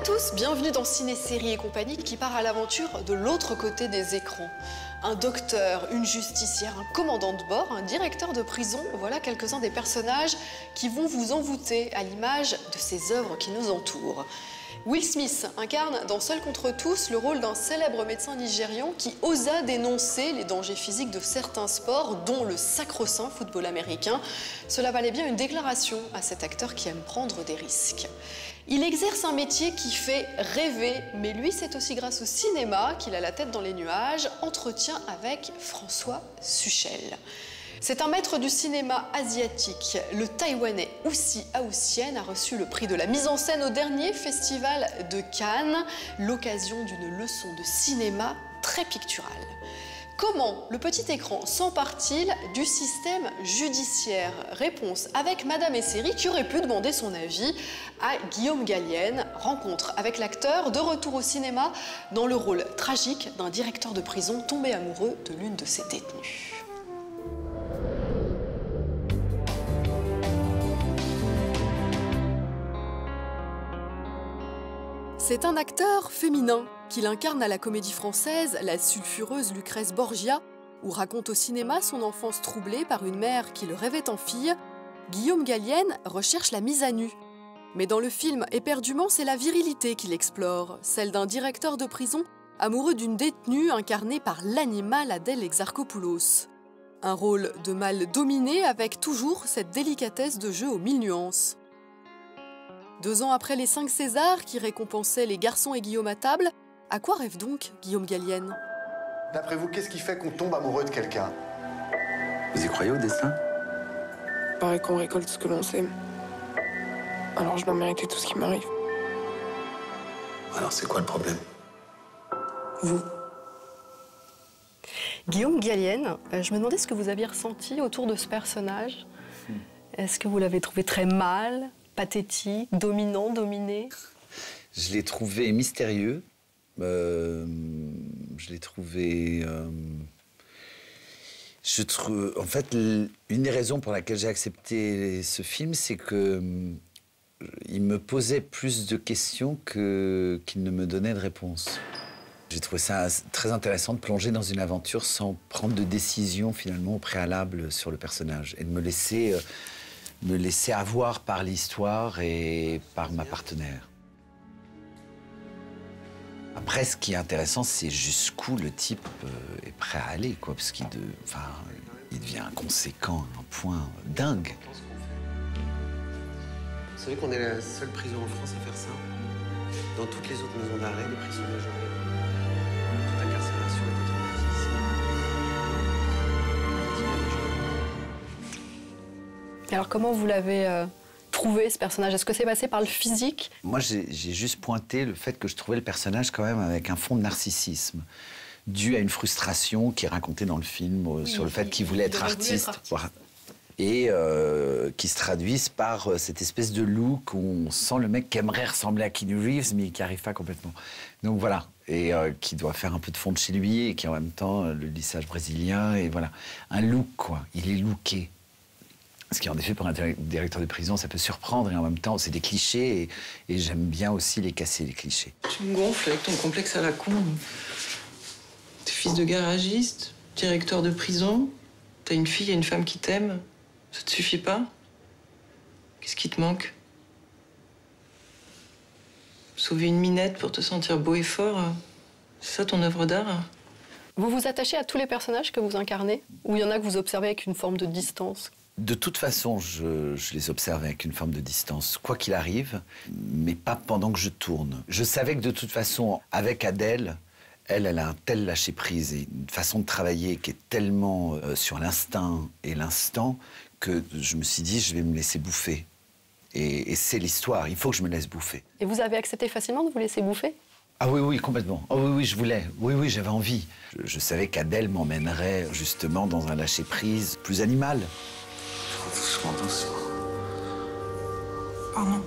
à tous, bienvenue dans Ciné Série et compagnie qui part à l'aventure de l'autre côté des écrans. Un docteur, une justicière, un commandant de bord, un directeur de prison, voilà quelques-uns des personnages qui vont vous envoûter à l'image de ces œuvres qui nous entourent. Will Smith incarne dans Seul contre tous le rôle d'un célèbre médecin nigérian qui osa dénoncer les dangers physiques de certains sports, dont le sacro-saint football américain. Cela valait bien une déclaration à cet acteur qui aime prendre des risques. Il exerce un métier qui fait rêver, mais lui, c'est aussi grâce au cinéma qu'il a la tête dans les nuages. Entretien avec François Suchel. C'est un maître du cinéma asiatique. Le Taïwanais Housi Aoussienne a reçu le prix de la mise en scène au dernier festival de Cannes, l'occasion d'une leçon de cinéma très picturale. Comment le petit écran s'empare-t-il du système judiciaire? Réponse avec Madame Esseri qui aurait pu demander son avis à Guillaume Gallienne. Rencontre avec l'acteur de retour au cinéma dans le rôle tragique d'un directeur de prison tombé amoureux de l'une de ses détenues. C'est un acteur féminin qu'il incarne à la Comédie Française, la sulfureuse Lucrèce Borgia, où raconte au cinéma son enfance troublée par une mère qui le rêvait en fille. Guillaume Gallienne recherche la mise à nu. Mais dans le film, éperdument, c'est la virilité qu'il explore, celle d'un directeur de prison amoureux d'une détenue incarnée par l'animal Adèle Exarchopoulos. Un rôle de mâle dominé avec toujours cette délicatesse de jeu aux mille nuances. 2 ans après les 5 Césars qui récompensaient les garçons et Guillaume à table, à quoi rêve donc Guillaume Gallienne? D'après vous, qu'est-ce qui fait qu'on tombe amoureux de quelqu'un? Vous y croyez au destin? Paraît qu'on récolte ce que l'on sème. Alors je dois mériter tout ce qui m'arrive. Alors c'est quoi le problème? Vous. Guillaume Gallienne, je me demandais ce que vous aviez ressenti autour de ce personnage. Est-ce que vous l'avez trouvé très mal, pathétique, dominant, dominé? Je l'ai trouvé mystérieux. Je l'ai trouvé... En fait, une des raisons pour laquelle j'ai accepté ce film, c'est que il me posait plus de questions qu'il ne me donnait de réponses. J'ai trouvé ça très intéressant de plonger dans une aventure sans prendre de décision finalement au préalable sur le personnage et de me laisser avoir par l'histoire et par ma partenaire. Après, ce qui est intéressant, c'est jusqu'où le type est prêt à aller, quoi, parce qu'il devient inconséquent à un point dingue. Vous savez qu'on est la seule prison en France à faire ça? Dans toutes les autres maisons d'arrêt, les prisons majorées, toute incarcération est automatisée. Alors comment vous l'avez trouvé ce personnage? Est-ce que c'est passé par le physique? Moi, j'ai juste pointé le fait que je trouvais le personnage quand même avec un fond de narcissisme, dû à une frustration qui est racontée dans le film sur le fait qu'il voulait être artiste. Voilà. Et qui se traduisent par cette espèce de look où on sent le mec qui aimerait ressembler à Keanu Reeves, mais qui n'y arrive pas complètement. Donc voilà, et qui doit faire un peu de fond de chez lui, et qui en même temps le lissage brésilien, et voilà. Un look, quoi. Il est looké. Ce qui, en effet, pour un directeur de prison, ça peut surprendre, et en même temps, c'est des clichés, et j'aime bien aussi les casser, les clichés. Tu me gonfles avec ton complexe à la con. T'es fils de garagiste, directeur de prison, t'as une fille et une femme qui t'aiment. Ça te suffit pas? Qu'est-ce qui te manque? Sauver une minette pour te sentir beau et fort, c'est ça ton œuvre d'art? Vous vous attachez à tous les personnages que vous incarnez? Ou il y en a que vous observez avec une forme de distance? De toute façon, je les observe avec une forme de distance, quoi qu'il arrive, mais pas pendant que je tourne. Je savais que de toute façon, avec Adèle, elle a un tel lâcher-prise et une façon de travailler qui est tellement sur l'instinct et l'instant que je me suis dit, je vais me laisser bouffer. Et c'est l'histoire, il faut que je me laisse bouffer. Et vous avez accepté facilement de vous laisser bouffer? Ah oui, oui, complètement. Oh oui, oui, je voulais. Oui, oui, j'avais envie. Je savais qu'Adèle m'emmènerait justement dans un lâcher-prise plus animal. Doucement, doucement. Pardon.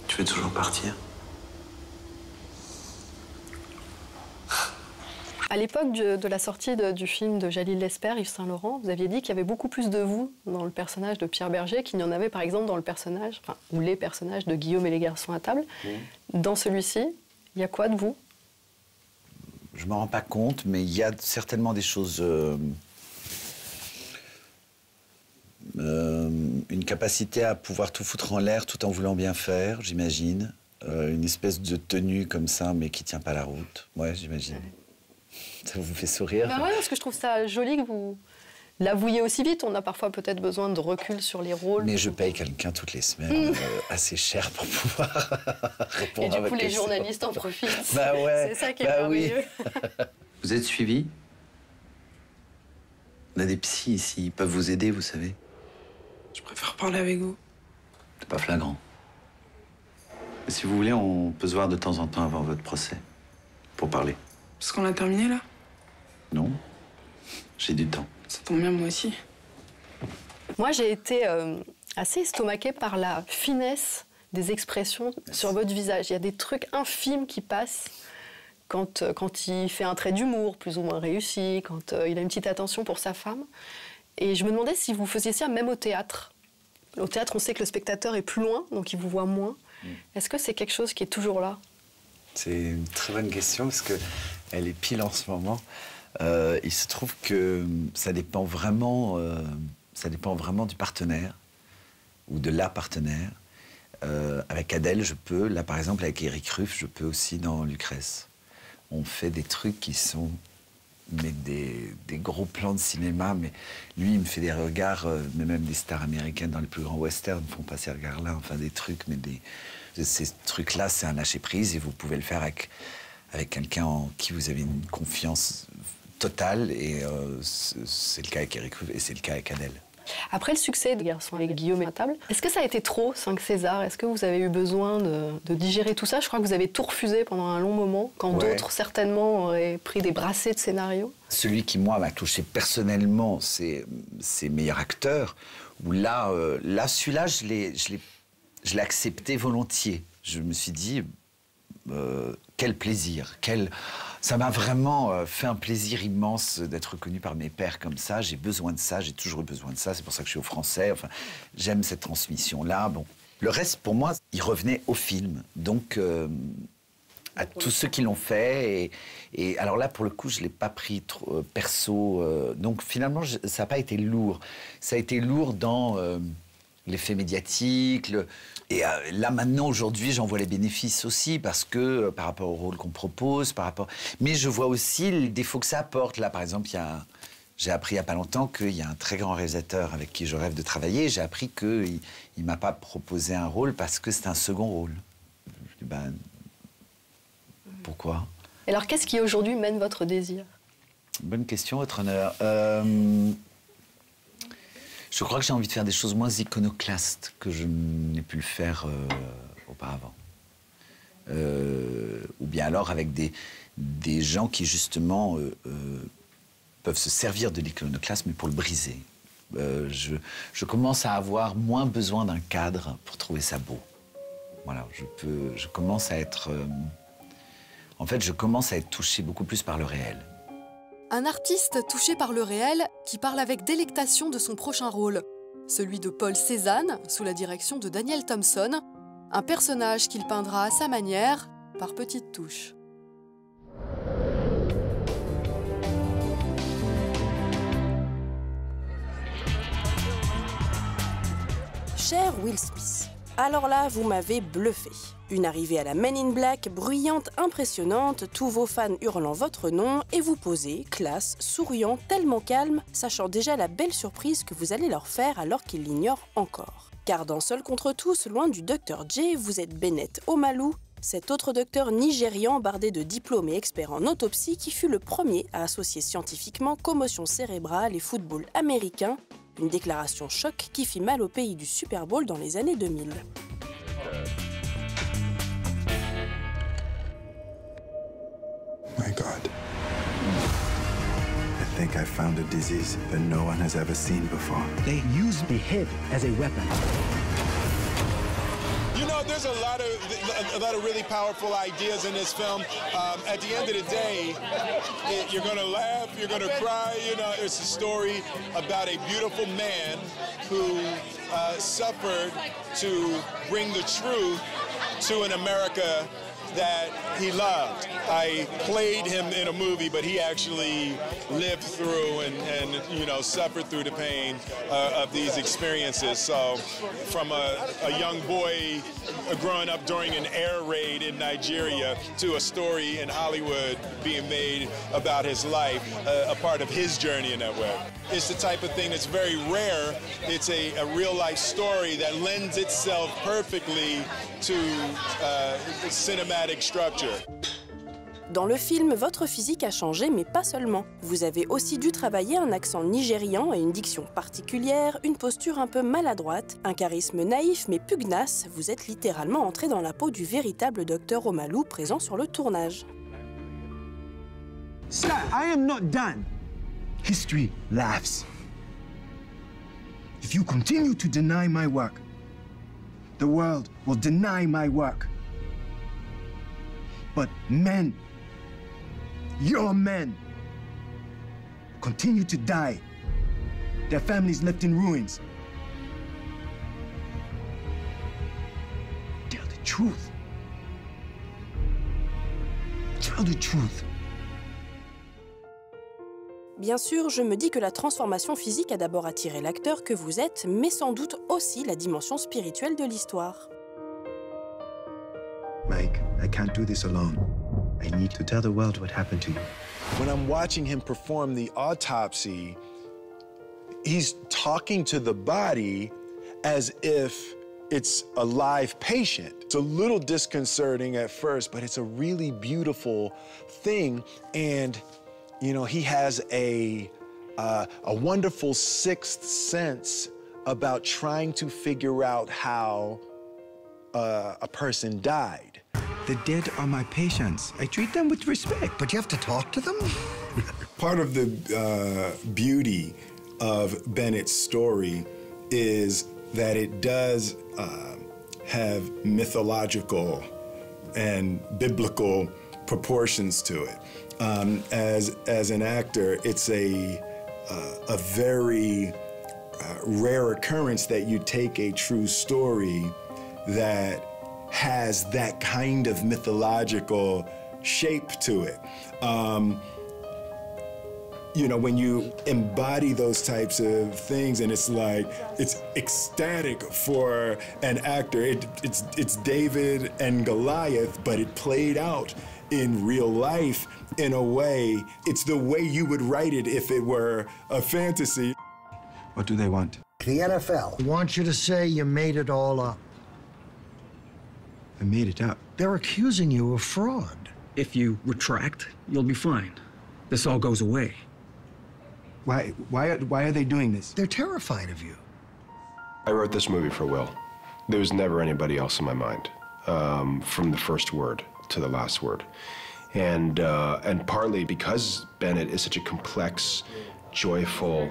Tu veux toujours partir? À l'époque de la sortie du film de Jalil Lesper, Yves Saint-Laurent, vous aviez dit qu'il y avait beaucoup plus de vous dans le personnage de Pierre Berger qu'il n'y en avait par exemple dans le personnage, enfin, ou les personnages de Guillaume et les garçons à table. Dans celui-ci, il y a quoi de vous? Je ne m'en rends pas compte, mais il y a certainement des choses... une capacité à pouvoir tout foutre en l'air tout en voulant bien faire, j'imagine. Une espèce de tenue comme ça, mais qui ne tient pas la route. Ouais, j'imagine. Ça vous fait sourire? Ben ouais, parce que je trouve ça joli que vous l'avouiez aussi vite. On a parfois peut-être besoin de recul sur les rôles. Mais je paye quelqu'un toutes les semaines, assez cher pour pouvoir répondre. Et du à coup, les question. journalistes en profitent. Bah ouais. C'est ça qui est merveilleux. Oui. Vous êtes suivi? On a des psys ici, ils peuvent vous aider, vous savez. Je préfère parler avec vous. C'est pas flagrant. Mais si vous voulez, on peut se voir de temps en temps avant votre procès. Pour parler. Parce qu'on a terminé, là? Non? J'ai du temps. Ça tombe bien, moi aussi. Moi, j'ai été assez estomaquée par la finesse des expressions sur votre visage. Il y a des trucs infimes qui passent quand il fait un trait d'humour plus ou moins réussi, quand il a une petite attention pour sa femme. Et je me demandais si vous faisiez ça même au théâtre. Au théâtre, on sait que le spectateur est plus loin, donc il vous voit moins. Est-ce que c'est quelque chose qui est toujours là? C'est une très bonne question parce qu'elle est pile en ce moment. Il se trouve que ça dépend vraiment du partenaire ou de la partenaire. Avec Adèle, je peux. Là, par exemple, avec Éric Ruff, je peux aussi dans Lucrèce. On fait des trucs qui sont des gros plans de cinéma, mais lui, il me fait des regards, mais même des stars américaines dans les plus grands westerns ne font pas ces regards-là, enfin des trucs, mais ces trucs-là, c'est un lâcher-prise et vous pouvez le faire avec quelqu'un en qui vous avez une confiance totale, et c'est le cas avec Éric Ruff et c'est le cas avec Adèle. Après le succès de Garçon avec Guillaume à table, est-ce que ça a été trop, 5 Césars? Est-ce que vous avez eu besoin de digérer tout ça? Je crois que vous avez tout refusé pendant un long moment, quand d'autres, certainement, auraient pris des brassées de scénarios. Celui qui, moi, m'a touché personnellement, c'est Meilleur acteur, où là celui-là, je l'ai accepté volontiers. Je me suis dit, quel plaisir, ça m'a vraiment fait un plaisir immense d'être reconnu par mes pairs comme ça. J'ai besoin de ça, j'ai toujours eu besoin de ça. C'est pour ça que je suis au Français. Enfin, j'aime cette transmission-là. Bon, le reste, pour moi, il revenait au film. Donc, à tous ceux qui l'ont fait. Et alors là, pour le coup, je ne l'ai pas pris trop, perso. Donc, finalement, ça n'a pas été lourd. Ça a été lourd dans l'effet médiatique. Et là, maintenant, aujourd'hui, j'en vois les bénéfices aussi, parce que par rapport au rôle qu'on propose, mais je vois aussi les défauts que ça apporte. Là, par exemple, j'ai appris il n'y a pas longtemps qu'il y a un très grand réalisateur avec qui je rêve de travailler. J'ai appris qu'il ne m'a pas proposé un rôle parce que c'est un second rôle. Je dis, pourquoi? Alors, qu'est-ce qui, aujourd'hui, mène votre désir? Bonne question, votre honneur. Je crois que j'ai envie de faire des choses moins iconoclastes que je n'ai pu le faire auparavant. Ou bien alors avec des gens qui, justement, peuvent se servir de l'iconoclasme, mais pour le briser. Je commence à avoir moins besoin d'un cadre pour trouver ça beau. Voilà, je commence à être... en fait, je commence à être touché beaucoup plus par le réel. Un artiste touché par le réel qui parle avec délectation de son prochain rôle, celui de Paul Cézanne, sous la direction de Daniel Thompson, un personnage qu'il peindra à sa manière, par petites touches. Cher Will Smith, alors là, vous m'avez bluffé. Une arrivée à la Men in Black, bruyante, impressionnante, tous vos fans hurlant votre nom, et vous posez, classe, souriant, tellement calme, sachant déjà la belle surprise que vous allez leur faire alors qu'ils l'ignorent encore. Car dans Seul contre tous, loin du Dr J, vous êtes Bennett Omalu, cet autre docteur nigérian bardé de diplômes et expert en autopsie qui fut le premier à associer scientifiquement commotion cérébrale et football américain, une déclaration choc qui fit mal au pays du Super Bowl dans les années 2000. My God. I think I found a disease that no one has ever seen before. They used the head as a weapon. You know, there's a lot of really powerful ideas in this film. At the end of the day, you're going to laugh, you're going to cry. You know, it's a story about a beautiful man who suffered to bring the truth to an America that he loved. I played him in a movie, but he actually lived through and you know, suffered through the pain of these experiences. So from a young boy growing up during an air raid in Nigeria to a story in Hollywood being made about his life, a part of his journey in that way. It's the type of thing that's very rare. It's a real-life story that lends itself perfectly to cinematic structure. Dans le film, votre physique a changé, mais pas seulement. Vous avez aussi dû travailler un accent nigérian et une diction particulière, une posture un peu maladroite, un charisme naïf mais pugnace. Vous êtes littéralement entré dans la peau du véritable Dr Omalu présent sur le tournage. Sir, I am not done. History laughs. If you continue to deny my work, the world will deny my work. But men, your men, continue to die. Their families left in ruins. Tell the truth. Tell the truth. Bien sûr, je me dis que la transformation physique a d'abord attiré l'acteur que vous êtes, mais sans doute aussi la dimension spirituelle de l'histoire. Mike, I can't do this alone. I need to tell the world what happened to you. When I'm watching him perform the autopsy, he's talking to the body as if it's a live patient. It's a little disconcerting at first, but it's a really beautiful thing. And you know, he has a wonderful sixth sense about trying to figure out how a person died. The dead are my patients. I treat them with respect. But you have to talk to them? Part of the beauty of Bennett's story is that it does have mythological and biblical proportions to it. As an actor, it's a very rare occurrence that you take a true story that has that kind of mythological shape to it. You know, when you embody those types of things, and it's like, it's ecstatic for an actor. It's David and Goliath, but it played out in real life in a way. It's the way you would write it if it were a fantasy. What do they want? The NFL wants you to say you made it all up. I made it up. They're accusing you of fraud. If you retract, you'll be fine. This all goes away. Why are they doing this? They're terrified of you. I wrote this movie for Will. There was never anybody else in my mind, from the first word to the last word. And partly because Bennett is such a complex, joyful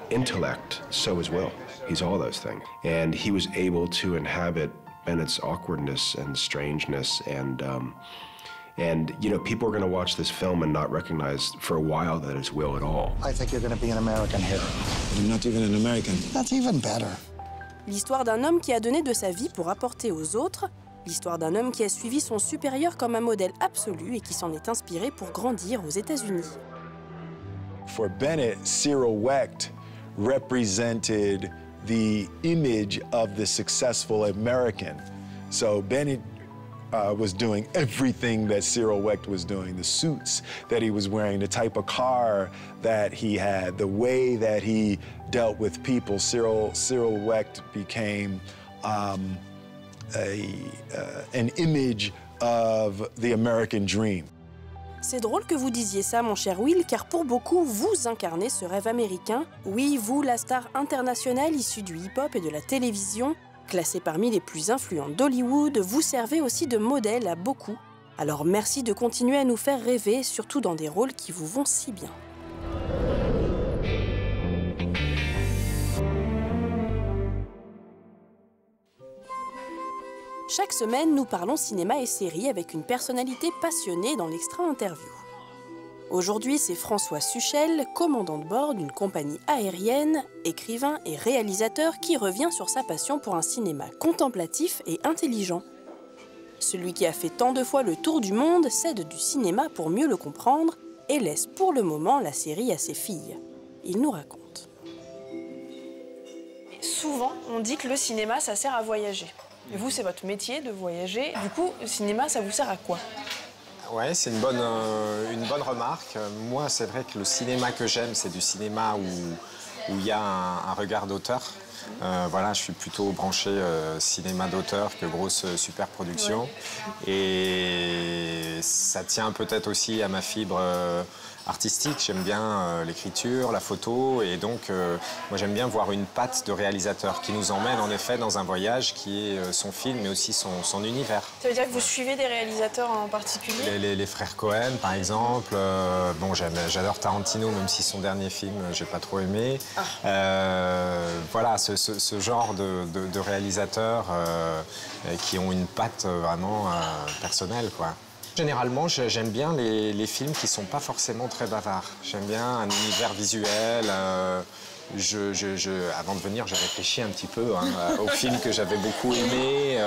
intellect, so is Will. He's all those things. And he was able to inhabit Bennett's awkwardness and strangeness, and you know, people are going to watch this film and not recognize for a while that it's Will at all. I think you're going to be an American hero. I'm not even an American. That's even better. L'histoire d'un homme qui a donné de sa vie pour apporter aux autres, l'histoire d'un homme qui a suivi son supérieur comme un modèle absolu et qui s'en est inspiré pour grandir aux États-Unis. For Bennett, Cyril Wecht represented the image of the successful American. So Bennett was doing everything that Cyril Wecht was doing, the suits that he was wearing, the type of car that he had, the way that he dealt with people. Cyril Wecht became an image of the American dream. C'est drôle que vous disiez ça, mon cher Will, car pour beaucoup, vous incarnez ce rêve américain. Oui, vous, la star internationale issue du hip-hop et de la télévision, classée parmi les plus influentes d'Hollywood, vous servez aussi de modèle à beaucoup. Alors merci de continuer à nous faire rêver, surtout dans des rôles qui vous vont si bien. Chaque semaine, nous parlons cinéma et séries avec une personnalité passionnée dans l'extra interview. Aujourd'hui, c'est François Suchel, commandant de bord d'une compagnie aérienne, écrivain et réalisateur qui revient sur sa passion pour un cinéma contemplatif et intelligent. Celui qui a fait tant de fois le tour du monde s'aide du cinéma pour mieux le comprendre et laisse pour le moment la série à ses filles. Il nous raconte. Souvent, on dit que le cinéma, ça sert à voyager. Et vous, c'est votre métier de voyager. Du coup, le cinéma, ça vous sert à quoi ? Ouais, c'est une bonne remarque. Moi, c'est vrai que le cinéma que j'aime, c'est du cinéma où il y a un regard d'auteur. Voilà, je suis plutôt branché cinéma d'auteur que grosse superproduction. Ouais. Et ça tient peut-être aussi à ma fibre artistique. J'aime bien l'écriture, la photo, et donc moi j'aime bien voir une patte de réalisateur qui nous emmène en effet dans un voyage qui est son film, mais aussi son univers. Ça veut dire que vous suivez des réalisateurs en particulier ? Les frères Cohen, par exemple. Bon, j'adore Tarantino, même si son dernier film, j'ai pas trop aimé. Voilà, ce genre de réalisateurs qui ont une patte vraiment personnelle, quoi. Généralement, j'aime bien les films qui ne sont pas forcément très bavards. J'aime bien un univers visuel. Avant de venir, j'ai réfléchi un petit peu aux films que j'avais beaucoup aimés.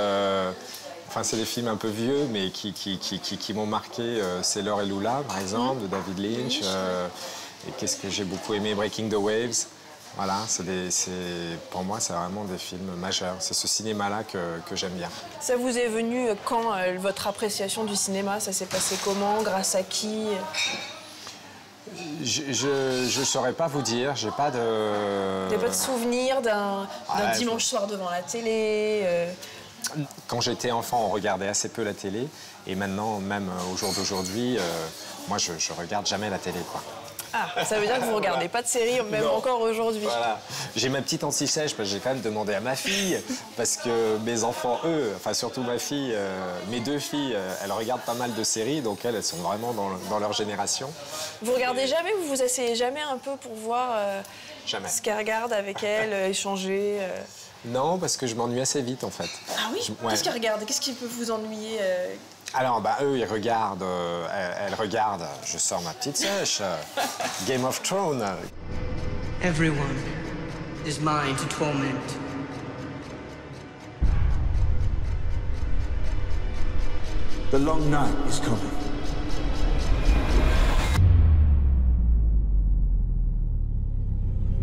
Enfin, c'est des films un peu vieux, mais qui m'ont marqué. C'est Sailor et Lula, par exemple, de David Lynch. Et qu'est-ce que j'ai beaucoup aimé, Breaking the Waves. Voilà, pour moi, c'est vraiment des films majeurs. C'est ce cinéma-là que j'aime bien. Ça vous est venu quand, votre appréciation du cinéma? Ça s'est passé comment? Grâce à qui? Je ne saurais pas vous dire. J'ai pas de... Vous n'avez pas de souvenir d'un dimanche soir devant la télé? Quand j'étais enfant, on regardait assez peu la télé. Et maintenant, même au jour d'aujourd'hui, moi, je regarde jamais la télé, quoi. Ah, ça veut dire que vous ne regardez pas de série, même encore aujourd'hui. Voilà. J'ai ma petite anti-sèche, parce que j'ai quand même demandé à ma fille, parce que mes enfants, eux, enfin surtout ma fille, mes deux filles, elles regardent pas mal de séries, donc elles sont vraiment dans leur génération. Vous regardez jamais, vous vous asseyez jamais un peu pour voir jamais. Ce qu'elles regardent avec elles, échanger Non, parce que je m'ennuie assez vite, en fait. Ah oui? Qu'est-ce qu'elles regardent? Qu'est-ce qui peut vous ennuyer Alors, eux, ils regardent, elles regardent, je sors ma petite sèche, Game of Thrones. Everyone is mine to torment. The long night is coming.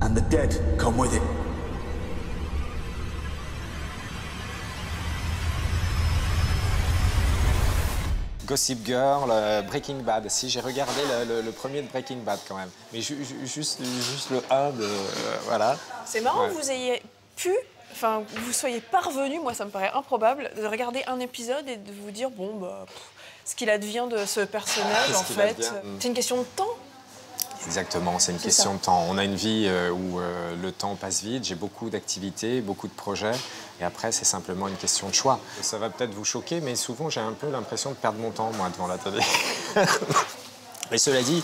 And the dead come with it. Gossip Girl, Breaking Bad. Si, j'ai regardé le premier de Breaking Bad quand même. Mais juste le 1, voilà. C'est marrant que vous ayez pu, enfin, vous soyez parvenu, moi ça me paraît improbable, de regarder un épisode et de vous dire, bon, ce qu'il advient de ce personnage, en fait, c'est une question de temps. Exactement, c'est une question de temps. On a une vie où le temps passe vite, j'ai beaucoup d'activités, beaucoup de projets, et après, c'est simplement une question de choix. Ça va peut-être vous choquer, mais souvent, j'ai un peu l'impression de perdre mon temps, moi, devant la télé. Mais cela dit,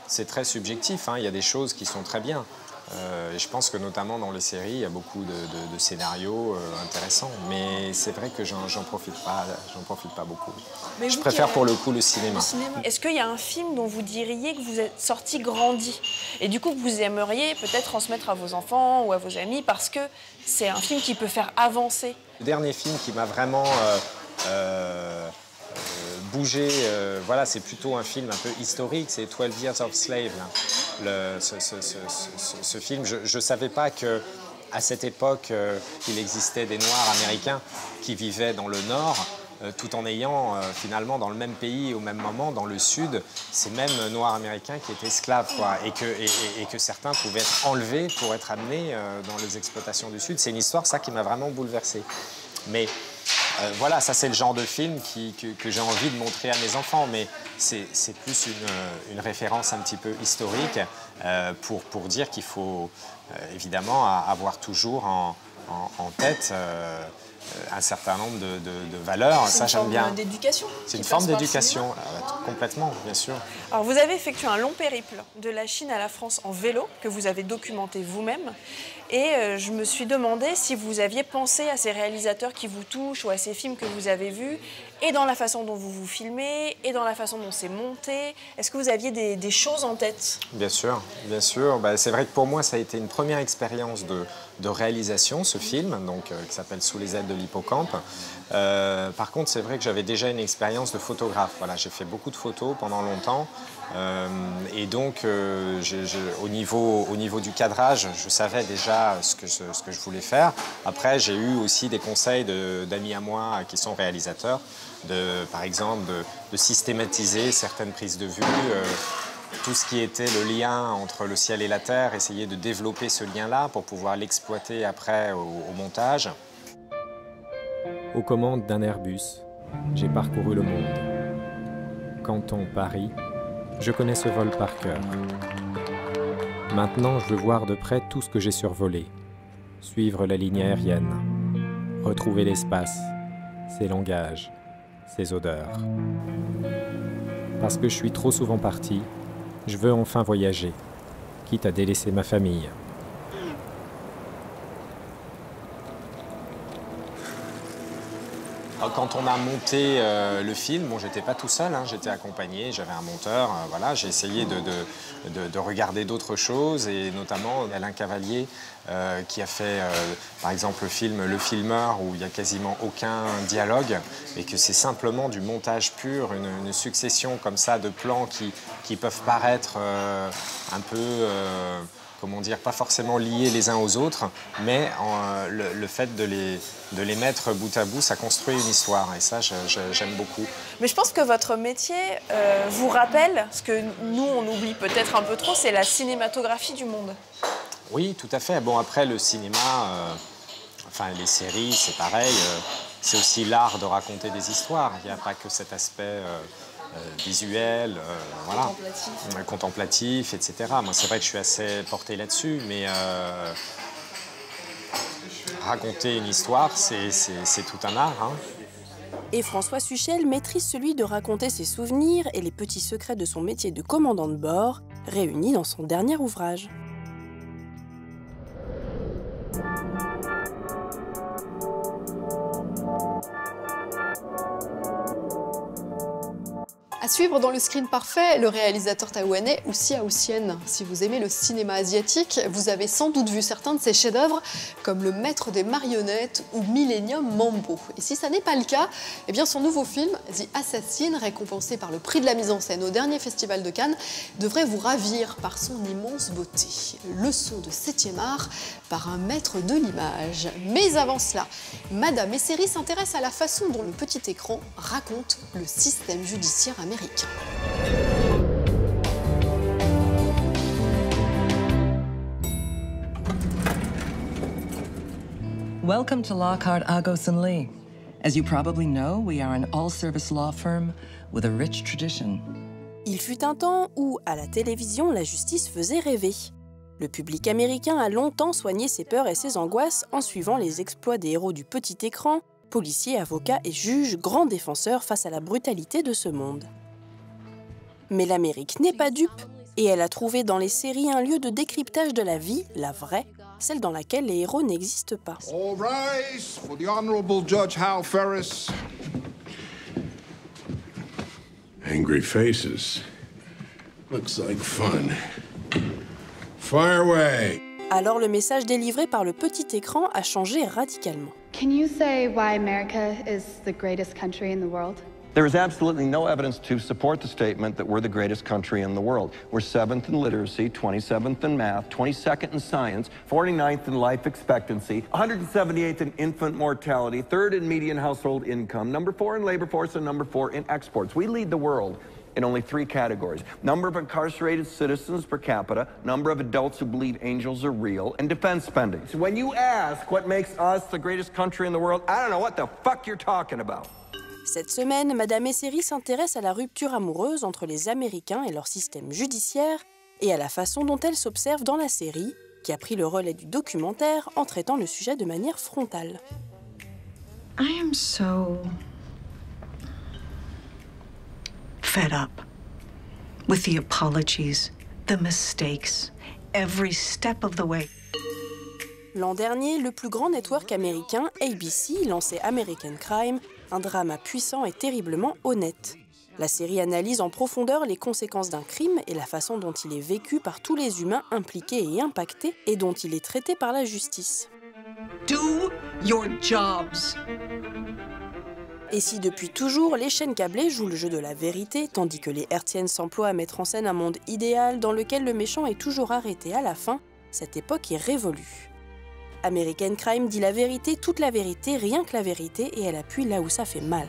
c'est très subjectif, hein. Il y a des choses qui sont très bien. Et je pense que notamment dans les séries, il y a beaucoup de scénarios intéressants. Mais c'est vrai que j'en profite pas beaucoup. Mais je préfère pour le coup le cinéma. Est-ce qu'il y a un film dont vous diriez que vous êtes sorti grandi et du coup que vous aimeriez peut-être transmettre à vos enfants ou à vos amis parce que c'est un film qui peut faire avancer? Le dernier film qui m'a vraiment bougé, voilà, c'est plutôt un film un peu historique, c'est 12 Years of Slave. Là. Ce film, je ne savais pas qu'à cette époque, il existait des Noirs américains qui vivaient dans le Nord, tout en ayant finalement dans le même pays au même moment, dans le Sud, ces mêmes Noirs américains qui étaient esclaves, quoi, et que certains pouvaient être enlevés pour être amenés dans les exploitations du Sud. C'est une histoire, ça, qui m'a vraiment bouleversé. Mais voilà, ça c'est le genre de film que j'ai envie de montrer à mes enfants, mais c'est plus une référence un petit peu historique pour dire qu'il faut évidemment avoir toujours en tête un certain nombre de valeurs. Ça, j'aime bien. C'est une forme d'éducation. C'est une forme d'éducation, complètement, bien sûr. Alors, vous avez effectué un long périple de la Chine à la France en vélo, que vous avez documenté vous-même. Et je me suis demandé si vous aviez pensé à ces réalisateurs qui vous touchent ou à ces films que vous avez vus, et dans la façon dont vous vous filmez, et dans la façon dont c'est monté. Est-ce que vous aviez des choses en tête? Bien sûr, bien sûr. Bah, c'est vrai que pour moi, ça a été une première expérience de réalisation, ce film, donc, qui s'appelle Sous les ailes de l'hippocampe. Par contre, c'est vrai que j'avais déjà une expérience de photographe. Voilà, j'ai fait beaucoup de photos pendant longtemps. Et donc, au niveau du cadrage, je savais déjà ce que je voulais faire. Après, j'ai eu aussi des conseils d'amis à moi qui sont réalisateurs, par exemple, de systématiser certaines prises de vue, tout ce qui était le lien entre le ciel et la terre, essayer de développer ce lien-là pour pouvoir l'exploiter après au montage. Aux commandes d'un Airbus, j'ai parcouru le monde. Canton, Paris, je connais ce vol par cœur. Maintenant, je veux voir de près tout ce que j'ai survolé. Suivre la ligne aérienne. Retrouver l'espace, ses langages, ses odeurs. Parce que je suis trop souvent parti, je veux enfin voyager, quitte à délaisser ma famille. Quand on a monté le film, bon, j'étais pas tout seul, hein, j'étais accompagné, j'avais un monteur, voilà, j'ai essayé de regarder d'autres choses, et notamment Alain Cavalier qui a fait par exemple le film Le Filmeur, où il n'y a quasiment aucun dialogue et que c'est simplement du montage pur, une succession comme ça de plans qui peuvent paraître un peu... comment dire, pas forcément liés les uns aux autres, mais le fait de les mettre bout à bout, ça construit une histoire, et ça, j'aime beaucoup. Mais je pense que votre métier vous rappelle, ce que nous, on oublie peut-être un peu trop, c'est la cinématographie du monde. Oui, tout à fait. Bon, après, le cinéma, enfin, les séries, c'est pareil, c'est aussi l'art de raconter des histoires. Il n'y a pas que cet aspect... visuel, voilà, contemplatif, etc. Moi, c'est vrai que je suis assez porté là-dessus, mais raconter une histoire, c'est tout un art. Hein. Et François Suchel maîtrise celui de raconter ses souvenirs et les petits secrets de son métier de commandant de bord, réunis dans son dernier ouvrage. À suivre dans le Screen Parfait, le réalisateur taïwanais Hou Hsiao. Si vous aimez le cinéma asiatique, vous avez sans doute vu certains de ses chefs-d'œuvre, comme Le Maître des marionnettes ou Millennium Mambo. Et si ça n'est pas le cas, eh bien son nouveau film, The Assassin, récompensé par le prix de la mise en scène au dernier festival de Cannes, devrait vous ravir par son immense beauté. Leçon de 7e art par un maître de l'image. Mais avant cela, Madame Esseri s'intéresse à la façon dont le petit écran raconte le système judiciaire américain. Welcome to Lockhart, Agos & Lee. As you probably know, we are an all-service law firm with a rich tradition. Il fut un temps où, à la télévision, la justice faisait rêver. Le public américain a longtemps soigné ses peurs et ses angoisses en suivant les exploits des héros du petit écran, policiers, avocats et juges, grands défenseurs face à la brutalité de ce monde. Mais l'Amérique n'est pas dupe, et elle a trouvé dans les séries un lieu de décryptage de la vie, la vraie, celle dans laquelle les héros n'existent pas. All rise for the Honorable Judge Hal Ferris. Angry faces. Looks like fun. Fire away. Alors le message délivré par le petit écran a changé radicalement. Can you say why America is the greatest country in the world? There is absolutely no evidence to support the statement that we're the greatest country in the world. We're 7th in literacy, 27th in math, 22nd in science, 49th in life expectancy, 178th in infant mortality, 3rd in median household income, number 4 in labor force, and number 4 in exports. We lead the world in only 3 categories: number of incarcerated citizens per capita, number of adults who believe angels are real, and defense spending. So when you ask what makes us the greatest country in the world, I don't know what the fuck you're talking about. Cette semaine, Madame Esseri s'intéresse à la rupture amoureuse entre les Américains et leur système judiciaire et à la façon dont elle s'observe dans la série, qui a pris le relais du documentaire en traitant le sujet de manière frontale. I am so fed up with the apologies, the mistakes, every step of the way. L'an dernier, le plus grand network américain, ABC, lançait American Crime, un drama puissant et terriblement honnête. La série analyse en profondeur les conséquences d'un crime et la façon dont il est vécu par tous les humains impliqués et impactés et dont il est traité par la justice. Do your jobs. Et si depuis toujours, les chaînes câblées jouent le jeu de la vérité, tandis que les hertziennes s'emploient à mettre en scène un monde idéal dans lequel le méchant est toujours arrêté à la fin, cette époque est révolue. American Crime dit la vérité, toute la vérité, rien que la vérité, et elle appuie là où ça fait mal.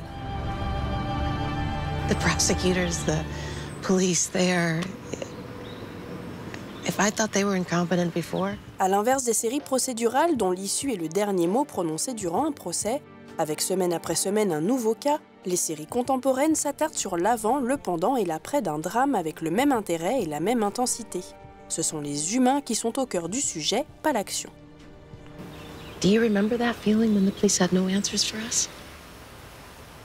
The prosecutors, the police, they are... If I thought they were incompetent before... À l'inverse des séries procédurales dont l'issue est le dernier mot prononcé durant un procès, avec semaine après semaine un nouveau cas, les séries contemporaines s'attardent sur l'avant, le pendant et l'après d'un drame avec le même intérêt et la même intensité. Ce sont les humains qui sont au cœur du sujet, pas l'action. Do you remember that feeling when the police had no answers for us?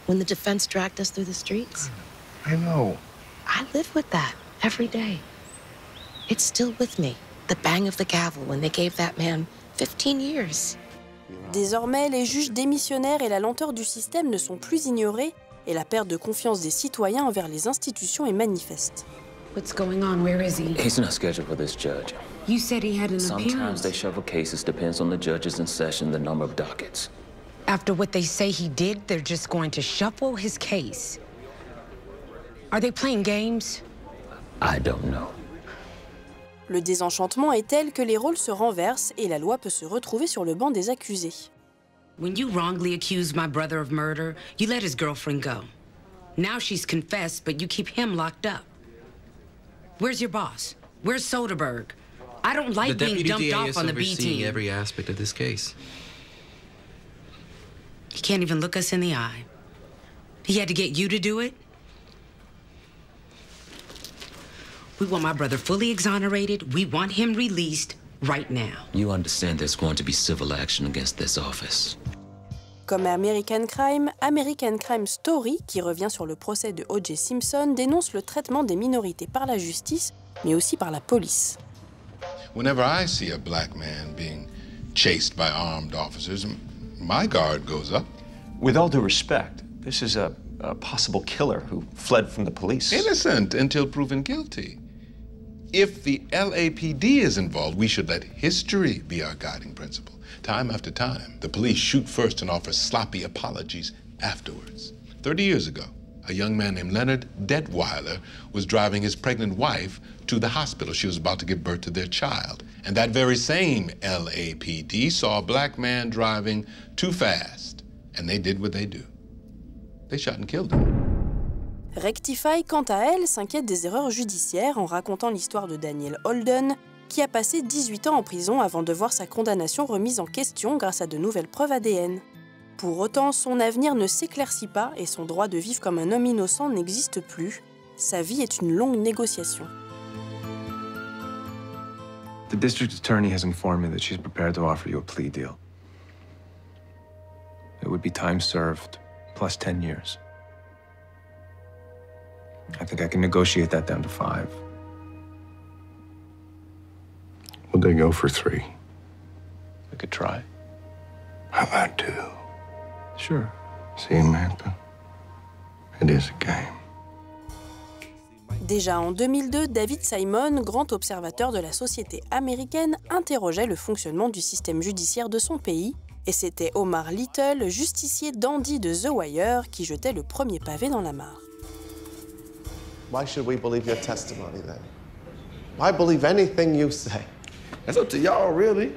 When the defense dragged us through the streets? I know. I live with that every day. It's still with me. The bang of the gavel when they gave that man 15 years. Désormais, les juges démissionnaires et la lenteur du système ne sont plus ignorés et la perte de confiance des citoyens envers les institutions est manifeste. What's going on? Where is he? He's not scheduled for this judge. You said he had an Sometimes appearance. they shuffle cases, depends on the judges in session, the number of dockets. After what they say he did, they're just going to shuffle his case. Are they playing games? I don't know. Le désenchantement est tel que les rôles se renversent et la loi peut se retrouver sur le banc des accusés. When you wrongly accused my brother of murder, you let his girlfriend go. Now she's confessed, but you keep him locked up. Where's your boss? Where's Soderbergh? I don't like being dumped off on the B team. Every aspect of this case. He can't even look us in the eye. He had to get you to do it? We want my brother fully exonerated. We want him released right now. You understand there's going to be civil action against this office. Comme American Crime Story, qui revient sur le procès de O.J. Simpson, dénonce le traitement des minorités par la justice, mais aussi par la police. Whenever I see a black man being chased by armed officers, my guard goes up. With all due respect, this is a possible killer who fled from the police. Innocent until proven guilty. If the LAPD is involved, we should let history be our guiding principle. Time after time, the police shoot first and offer sloppy apologies afterwards. 30 years ago, a young man named Leonard Detweiler was driving his pregnant wife to the hospital. She was about to give birth to their child. And that very same LAPD saw a black man driving too fast. And they did what they do. They shot and killed him. Rectify, quant à elle, s'inquiète des erreurs judiciaires en racontant l'histoire de Daniel Holden, qui a passé 18 ans en prison avant de voir sa condamnation remise en question grâce à de nouvelles preuves ADN. Pour autant, son avenir ne s'éclaircit pas et son droit de vivre comme un homme innocent n'existe plus. Sa vie est une longue négociation. The district attorney has informed me that she's prepared to offer you a plea deal. It would be time served, plus 10 years. I think I can negotiate that down to 5. Would they go for 3? We could try. How about 2? Sure. See, Samantha, it is a game. Déjà en 2002, David Simon, grand observateur de la société américaine, interrogeait le fonctionnement du système judiciaire de son pays, et c'était Omar Little, justicier dandy de The Wire, qui jetait le premier pavé dans la mare. Why should we believe your testimony then? Why believe anything you say? That's up to y'all, really.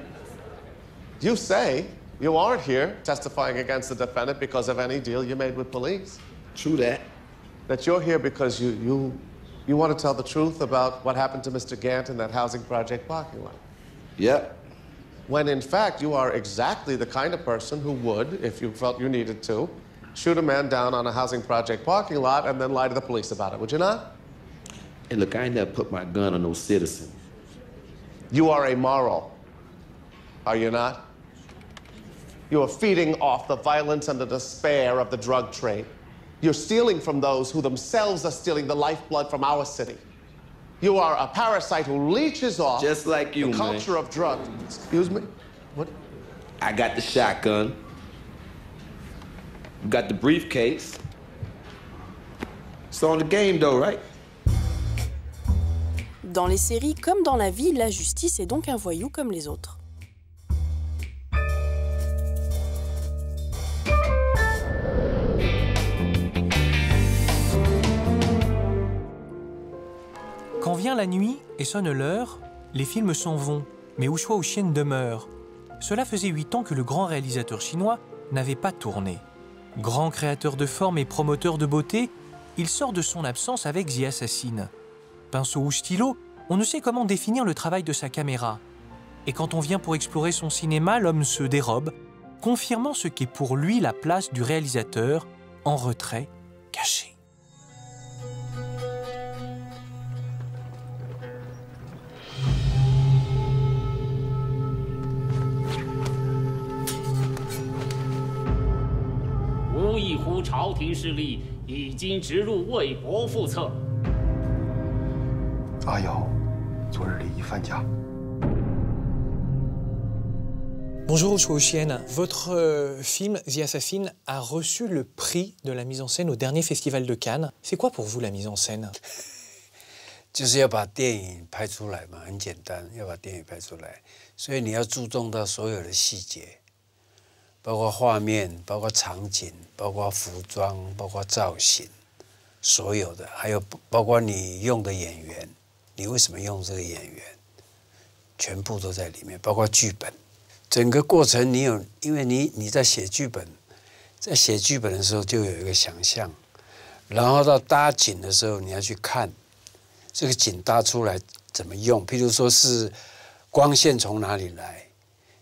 You say you aren't here testifying against the defendant because of any deal you made with police. True that. That you're here because you want to tell the truth about what happened to Mr. Gant in that housing project parking lot. Yep. When in fact you are exactly the kind of person who would, if you felt you needed to, shoot a man down on a housing project parking lot and then lie to the police about it, would you not? Hey, look, I ain't never put my gun on no citizen. You are amoral, are you not? You are feeding off the violence and the despair of the drug trade. You're stealing from those who themselves are stealing the lifeblood from our city. You are a parasite who leeches off Just like you, the culture of drugs. Excuse me? What? I got the shotgun. You got the briefcase. It's on the game though, right? Dans les séries comme dans la vie, la justice est donc un voyou comme les autres. Quand vient la nuit et sonne l'heure, les films s'en vont, mais Wu Shuaoxian demeure. Cela faisait 8 ans que le grand réalisateur chinois n'avait pas tourné. Grand créateur de forme et promoteur de beauté, il sort de son absence avec The Assassin. Pinceau ou stylo, on ne sait comment définir le travail de sa caméra. Et quand on vient pour explorer son cinéma, l'homme se dérobe, confirmant ce qu'est pour lui la place du réalisateur, en retrait, caché. Bonjour Wu Shuaoxian, votre film The Assassin a reçu le prix de la mise en scène au dernier festival de Cannes. C'est quoi pour vous la mise en scène? 就是要把电影拍出来嘛，很简单，要把电影拍出来，所以你要注重到所有的细节，包括画面，包括场景，包括服装，包括造型，所有的，还有包括你用的演员，你为什么用这个演员，全部都在里面，包括剧本。整个过程你有，因为你在写剧本，在写剧本的时候就有一个想象，然后到搭景的时候你要去看。 这个景搭出来怎么用？譬如说是光线从哪里来？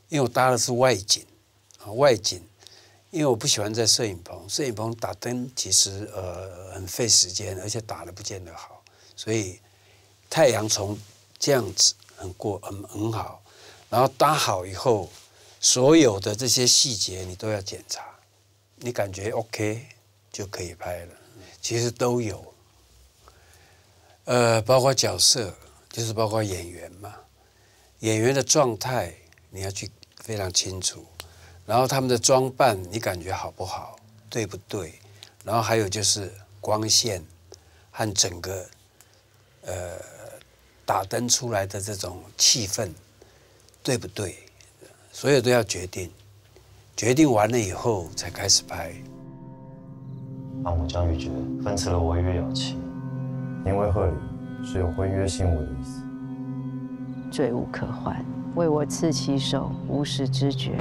因为我搭的是外景，外景，因为我不喜欢在摄影棚，摄影棚打灯其实很费时间，而且打得不见得好，所以太阳从这样子很好，然后搭好以后，所有的这些细节你都要检查，你感觉 OK 就可以拍了，其实都有。 包括角色，就是包括演员嘛，演员的状态你要去非常清楚，然后他们的装扮你感觉好不好，对不对？然后还有就是光线和整个打灯出来的这种气氛，对不对？所有都要决定，决定完了以后才开始拍。按我江玉珏分赐了违约有期。 名为贺礼，是有婚约信物的意思。罪无可逭，为我刺其手，无实之决。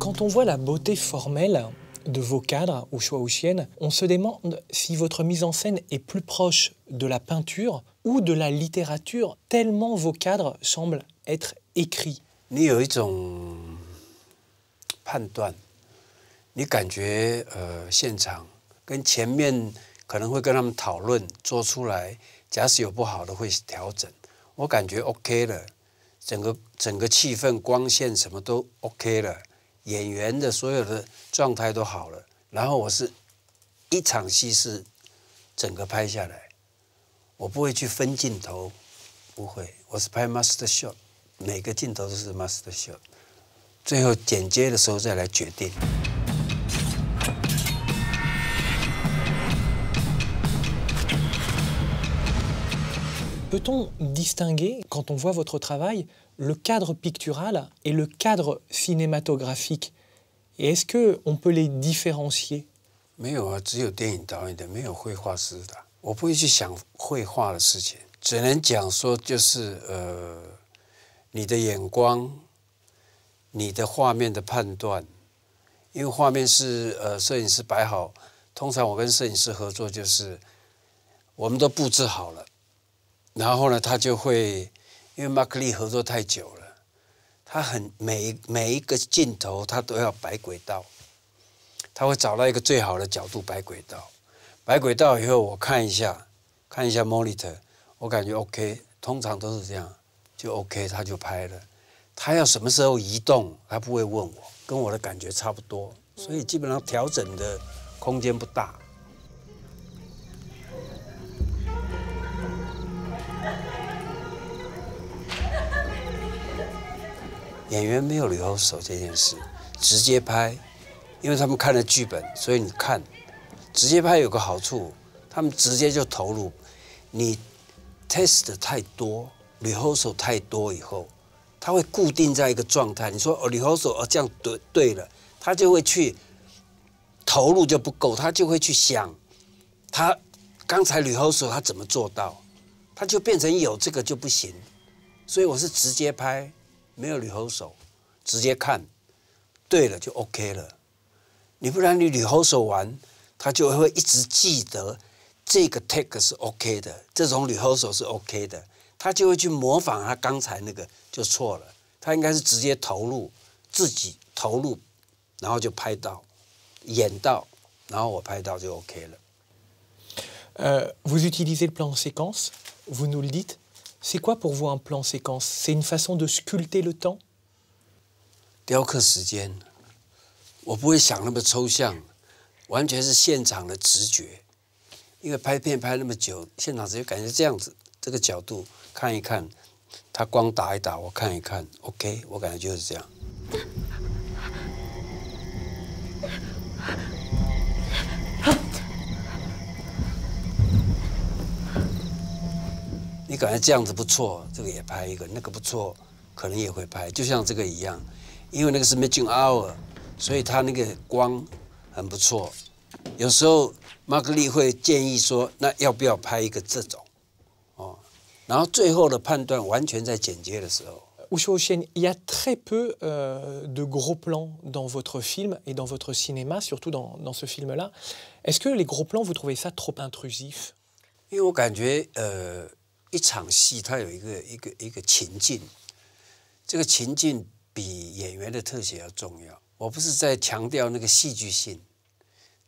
Quand on voit la beauté formelle de vos cadres Wu Shuaoxian, on se demande si votre mise en scène est plus proche de la peinture ou de la littérature, tellement vos cadres semblent être écrits. 你有一种判断，你感觉现场。 跟前面可能会跟他们讨论，做出来，假使有不好的会调整。我感觉 OK 了，整个气氛、光线什么都 OK 了，演员的所有的状态都好了。然后我是一场戏是整个拍下来，我不会去分镜头，不会，我是拍 master shot， 每个镜头都是 master shot， 最后剪接的时候再来决定。 Peut-on distinguer, quand on voit votre travail, le cadre pictural et le cadre cinématographique? Et est-ce qu'on peut les différencier? 没有啊，只有电影导演的，没有绘画师的。我不会去想绘画的事情，只能讲说就是你的眼光，你的画面的判断，因为画面是摄影师摆好，通常我跟摄影师合作就是我们都布置好了。 然后呢，他就会，因为马克利合作太久了，他每一个镜头他都要摆轨道，他会找到一个最好的角度摆轨道，摆轨道以后我看一下 monitor， 我感觉 OK， 通常都是这样，就 OK， 他就拍了，他要什么时候移动，他不会问我，跟我的感觉差不多，所以基本上调整的空间不大。演员没有rehearsal这件事，直接拍，因为他们看了剧本，所以你看，直接拍有个好处，他们直接就投入。你 test 太多 ，rehearsal 太多以后，他会固定在一个状态。你说rehearsal 这样对了，他就会去投入就不够，他就会去想，他刚才rehearsal他怎么做到，他就变成有这个就不行。所以我是直接拍。没有rehearsal，直接看，对了就 OK 了。你不然你rehearsal完，他就会一直记得这个 take 是 OK 的，这种rehearsal是 OK 的，他就会去模仿他刚才那个就错了。他应该是直接投入，自己投入，然后就拍到，演到，然后我拍到就 OK 了。Vous utilisez le plan séquence, vous nous le dites. C'est quoi pour vous un plan séquence? C'est une façon de sculpter le temps? 雕刻时间，我不会想那么抽象，完全是现场的直觉。因为拍片拍那么久，现场直接感觉这样子，这个角度看一看，他光打一打，我看一看 ，OK， 我感觉就是这样。你感觉这样子不错，这个也拍一个，那个不错，可能也会拍，就像这个一样，因为那个是 Magic Hour， 所以它那个光很不错。有时候马格丽会建议说，那要不要拍一个这种，哦，然后最后的判断完全在剪接的时候。Wuxian, il y a très peu de gros plans dans votre film et dans votre cinéma, surtout dans ce film-là. Est-ce que les gros plans, vous trouvez ça trop intrusif? 因为我感觉一场戏它有一个情境，这个情境比演员的特写要重要。我不是在强调那个戏剧性，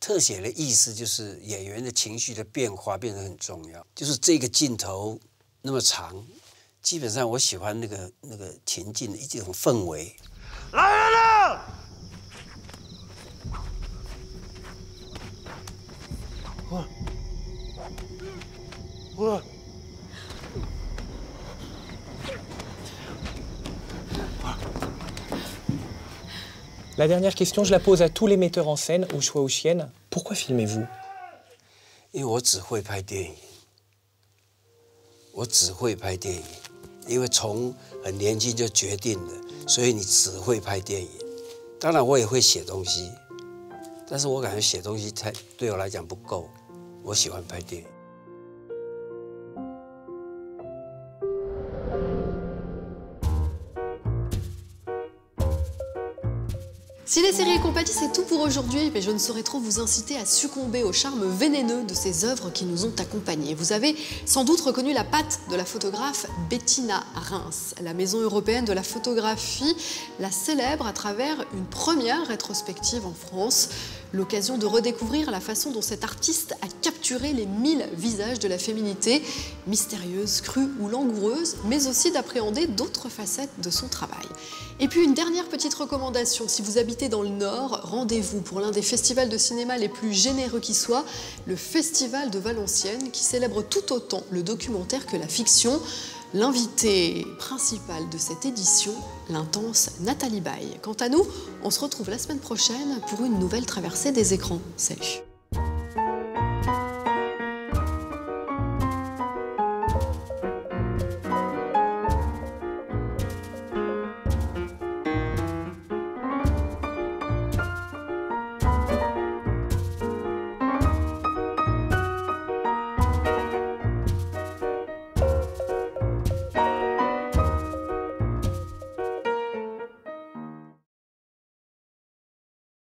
特写的意思就是演员的情绪的变化变得很重要。就是这个镜头那么长，基本上我喜欢那个情境的一种氛围。来人了！我。La dernière question, je la pose à tous les metteurs en scène, Wuxia Wuxian. Pourquoi filmez-vous? 因为我只会拍电影，我只会拍电影，因为从很年轻就决定了，所以你只会拍电影。当然我也会写东西，但是我感觉写东西对我来讲不够，我喜欢拍电影。Si les séries et compagnie, c'est tout pour aujourd'hui, mais je ne saurais trop vous inciter à succomber au charme vénéneux de ces œuvres qui nous ont accompagnés. Vous avez sans doute reconnu la patte de la photographe Bettina Reims. La Maison européenne de la photographie la célèbre à travers une première rétrospective en France. L'occasion de redécouvrir la façon dont cet artiste a capturé les 1000 visages de la féminité, mystérieuse, crue ou langoureuse, mais aussi d'appréhender d'autres facettes de son travail. Et puis une dernière petite recommandation, si vous habitez dans le Nord, rendez-vous pour l'un des festivals de cinéma les plus généreux qui soit, le Festival de Valenciennes, qui célèbre tout autant le documentaire que la fiction. L'invitée principale de cette édition, l'intense Nathalie Baye. Quant à nous, on se retrouve la semaine prochaine pour une nouvelle traversée des écrans. Salut!